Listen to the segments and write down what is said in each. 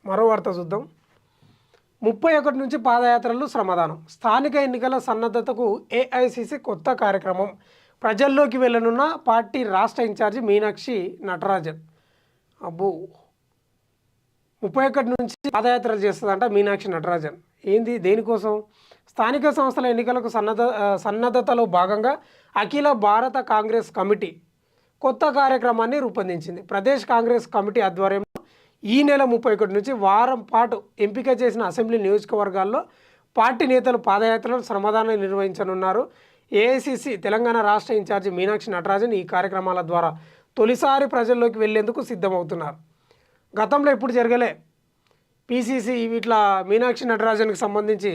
మరో వార్త చూద్దాం. 31 నుంచి పాదయాత్రలు శ్రమదానం. స్థానిక ఎన్నికల సన్నద్ధతకు ఏఐసిసి కొత్త కార్యక్రమం. ప్రజల్లోకి వెళ్ళనున్న పార్టీ రాష్ట్ర ఇన్ఛార్జి మీనాక్షి నటరాజన్. అబ్బో, 31 నుంచి పాదయాత్రలు చేస్తుందంట మీనాక్షి నటరాజన్. ఏంది, దేనికోసం? స్థానిక సంస్థల ఎన్నికలకు సన్నద్ధతలో భాగంగా అఖిల భారత కాంగ్రెస్ కమిటీ కొత్త కార్యక్రమాన్ని రూపొందించింది. ప్రదేశ్ కాంగ్రెస్ కమిటీ ఆధ్వర్యంలో ఈ నెల 31 నుంచి వారం పాటు ఎంపిక చేసిన అసెంబ్లీ నియోజకవర్గాల్లో పార్టీ నేతలు పాదయాత్రలు శ్రమదానం నిర్వహించనున్నారు. ఏఐసిసి తెలంగాణ రాష్ట్ర ఇన్ఛార్జి మీనాక్షి నటరాజన్ ఈ కార్యక్రమాల ద్వారా తొలిసారి ప్రజల్లోకి వెళ్లేందుకు సిద్ధమవుతున్నారు. గతంలో ఇప్పుడు జరగలే. పిసిసి ఇట్లా మీనాక్షి నటరాజన్కి సంబంధించి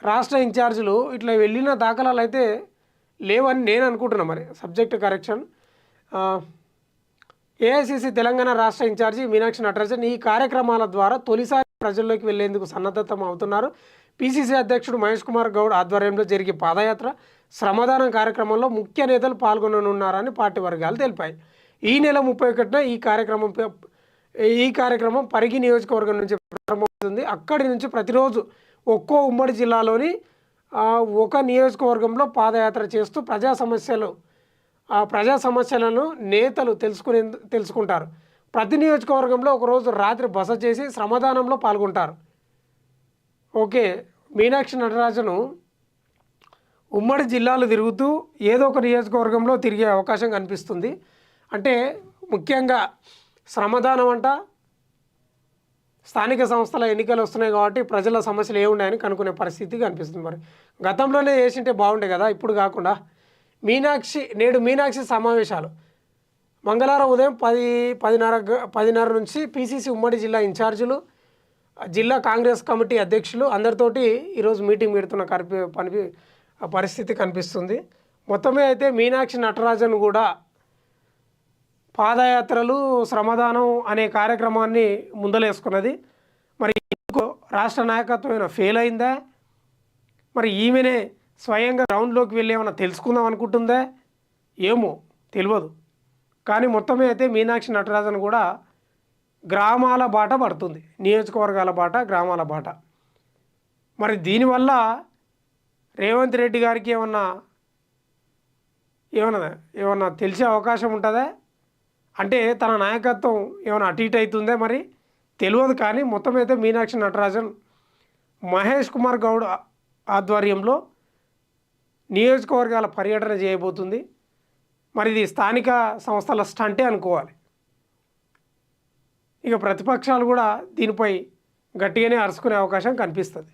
రాష్ట్ర ఇన్ఛార్జీలు ఇట్లా వెళ్ళిన దాఖలాలు అయితే లేవని నేను అనుకుంటున్నా. మరి సబ్జెక్ట్ కరెక్షన్. ఏఐసిసి తెలంగాణ రాష్ట్ర ఇన్ఛార్జి మీనాక్షి నటరాజన్ ఈ కార్యక్రమాల ద్వారా తొలిసారి ప్రజల్లోకి వెళ్లేందుకు సన్నద్ధతం అవుతున్నారు. పిసిసి అధ్యక్షుడు మహేష్ కుమార్ గౌడ్ ఆధ్వర్యంలో జరిగే పాదయాత్ర శ్రమదానం కార్యక్రమంలో ముఖ్య నేతలు పాల్గొననున్నారని పార్టీ వర్గాలు తెలిపాయి. ఈ నెల 31న ఈ కార్యక్రమం పరిగి నియోజకవర్గం నుంచి ప్రారంభమవుతుంది. అక్కడి నుంచి ప్రతిరోజు ఒక్కో ఉమ్మడి జిల్లాలోని ఒక నియోజకవర్గంలో పాదయాత్ర చేస్తూ ప్రజా సమస్యలను నేతలు తెలుసుకుంటారు. ప్రతి నియోజకవర్గంలో ఒకరోజు రాత్రి బస చేసి శ్రమదానంలో పాల్గొంటారు. ఓకే, మీనాక్షి నటరాజను ఉమ్మడి జిల్లాలు తిరుగుతూ ఏదో ఒక నియోజకవర్గంలో తిరిగే అవకాశం కనిపిస్తుంది. అంటే ముఖ్యంగా శ్రమదానం అంట, స్థానిక సంస్థల ఎన్నికలు వస్తున్నాయి కాబట్టి ప్రజల సమస్యలు ఏమున్నాయని కనుక్కునే పరిస్థితి కనిపిస్తుంది. మరి గతంలోనే చేసింటే బాగుండే కదా, ఇప్పుడు కాకుండా. నేడు మీనాక్షి సమావేశాలు మంగళవారం ఉదయం 10:30 నుంచి పిసిసి ఉమ్మడి జిల్లా ఇన్ఛార్జీలు, జిల్లా కాంగ్రెస్ కమిటీ అధ్యక్షులు అందరితోటి ఈరోజు మీటింగ్ పెడుతున్న పరిస్థితి కనిపిస్తుంది. మొత్తమే అయితే మీనాక్షి నటరాజన్ కూడా పాదయాత్రలు శ్రమదానం అనే కార్యక్రమాన్ని ముందలేసుకున్నది. మరి రాష్ట్ర నాయకత్వం ఫెయిల్ అయిందా? మరి ఈమెనే స్వయంగా గ్రౌండ్లోకి వెళ్ళి ఏమైనా తెలుసుకుందాం అనుకుంటుందా? ఏమో తెలియదు. కానీ మొత్తమే అయితే మీనాక్షి నటరాజన్ కూడా గ్రామాల బాట పడుతుంది, నియోజకవర్గాల బాట, గ్రామాల బాట. మరి దీనివల్ల రేవంత్ రెడ్డి గారికి ఏమన్నా తెలిసే అవకాశం ఉంటుందా? అంటే తన నాయకత్వం ఏమైనా అటు ఇటు అవుతుందే మరి తెలియదు. కానీ మొత్తం అయితే మీనాక్షి నటరాజన్ మహేష్ కుమార్ గౌడ్ ఆధ్వర్యంలో నియోజకవర్గాల పర్యటన చేయబోతుంది. మరి ఇది స్థానిక సంస్థల స్టంటే అనుకోవాలి. ఇక ప్రతిపక్షాలు కూడా దీనిపై గట్టిగానే అరుచుకునే అవకాశం కనిపిస్తుంది.